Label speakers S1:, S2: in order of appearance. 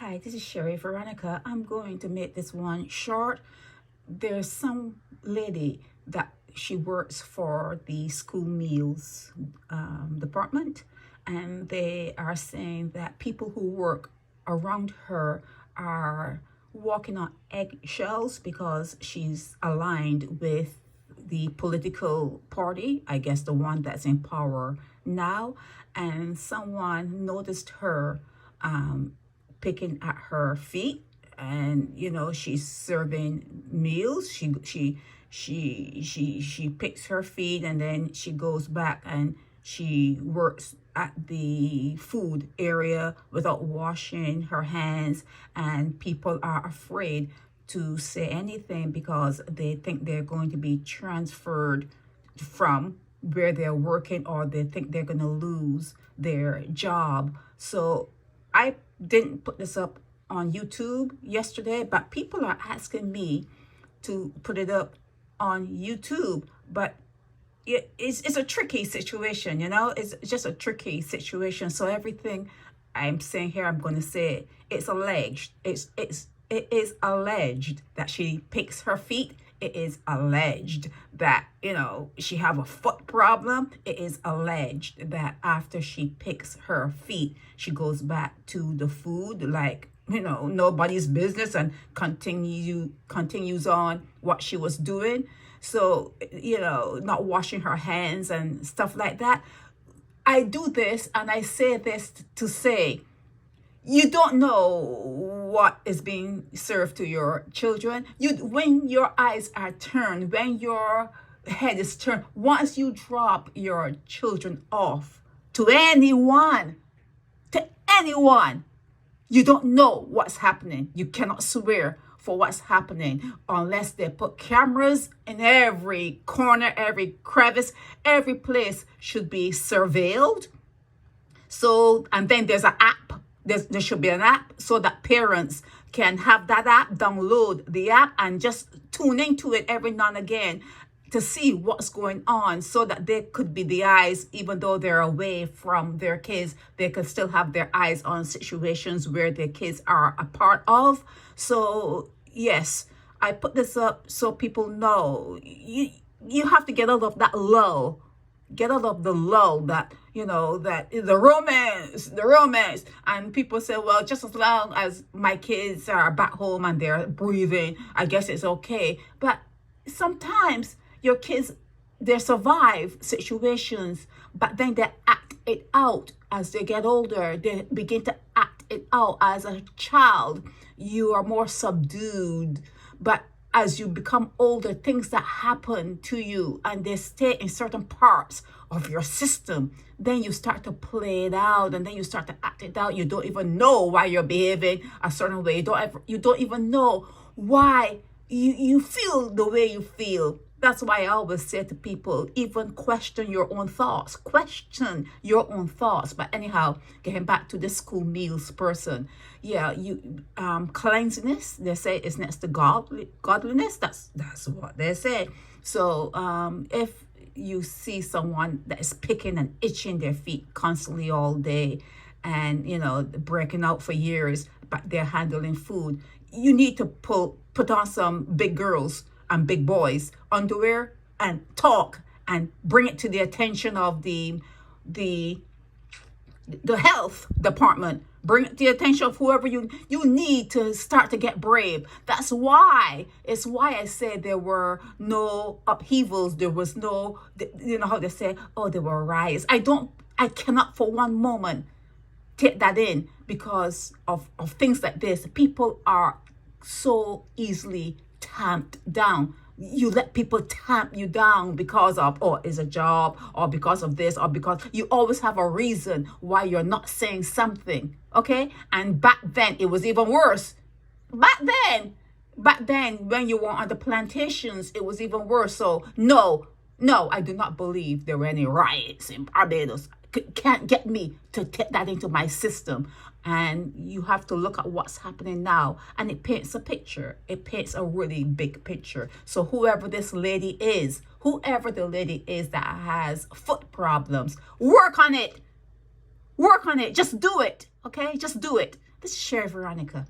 S1: Hi, this is Sherry Veronica. I'm going to make this one short. There's some lady that she works for the school meals department, and they are saying that people who work around her are walking on eggshells because she's aligned with the political party, I guess the one that's in power now, and someone noticed her picking at her feet, and she's serving meals. She picks her feet, and then she goes back and she works at the food area without washing her hands, and people are afraid to say anything because they think they're going to be transferred from where they're working, or they think they're going to lose their job. So I didn't put this up on YouTube yesterday, but people are asking me to put it up on YouTube. But it's a tricky situation, it's just a tricky situation. So everything I'm saying here, I'm going to say it's alleged. It is alleged that she picks her feet. It is alleged that, she have a foot problem. It is alleged that after she picks her feet, she goes back to the food like, nobody's business, and continues on what she was doing. So, not washing her hands and stuff like that. I do this, and I say this to say, you don't know what is being served to your children. When your eyes are turned, when your head is turned, once you drop your children off to anyone, you don't know what's happening. You cannot swear for what's happening unless they put cameras in every corner, every crevice. Every place should be surveilled. So, and then there's an app. There should be an app so that parents can have that app, download the app, and just tune into it every now and again to see what's going on, so that they could be the eyes. Even though they're away from their kids, they could still have their eyes on situations where their kids are a part of. So yes, I put this up so people know you have to get out of that lull. Get out of the lull that, that the romance. And people say, well, just as long as my kids are back home and they're breathing, I guess it's okay. But sometimes your kids, they survive situations, but then they act it out as they get older. They begin to act it out. As a child, you are more subdued, but as you become older, things that happen to you and they stay in certain parts of your system, then you start to play it out, and then you start to act it out. You don't even know why you're behaving a certain way. You don't even know why you feel the way you feel. That's why I always say to people, even question your own thoughts. Question your own thoughts. But anyhow, getting back to the school meals person. Yeah, cleanliness, they say, is next to godliness. That's what they say. So if you see someone that is picking and itching their feet constantly all day, and breaking out for years, but they're handling food, you need to put on some big girls and big boys underwear and talk and bring it to the attention of the health department. Bring it to the attention of whoever you need to start to get brave. It's why I said there were no upheavals. There was no, how they say, oh, there were riots. I cannot for one moment take that in because of things like this. People are so easily tamped down. You let people tamp you down because of, it's a job, or because of this, or because you always have a reason why you're not saying something. Okay? And back then it was even worse. Back then when you were on the plantations, it was even worse. So no, I do not believe there were any riots in Barbados. Can't get me to take that into my system. And you have to look at what's happening now, and it paints a picture. It paints a really big picture. So whoever the lady is that has foot problems, work on it. Work on it. Just do it. Okay? Just do it. This is Sherry Veronica.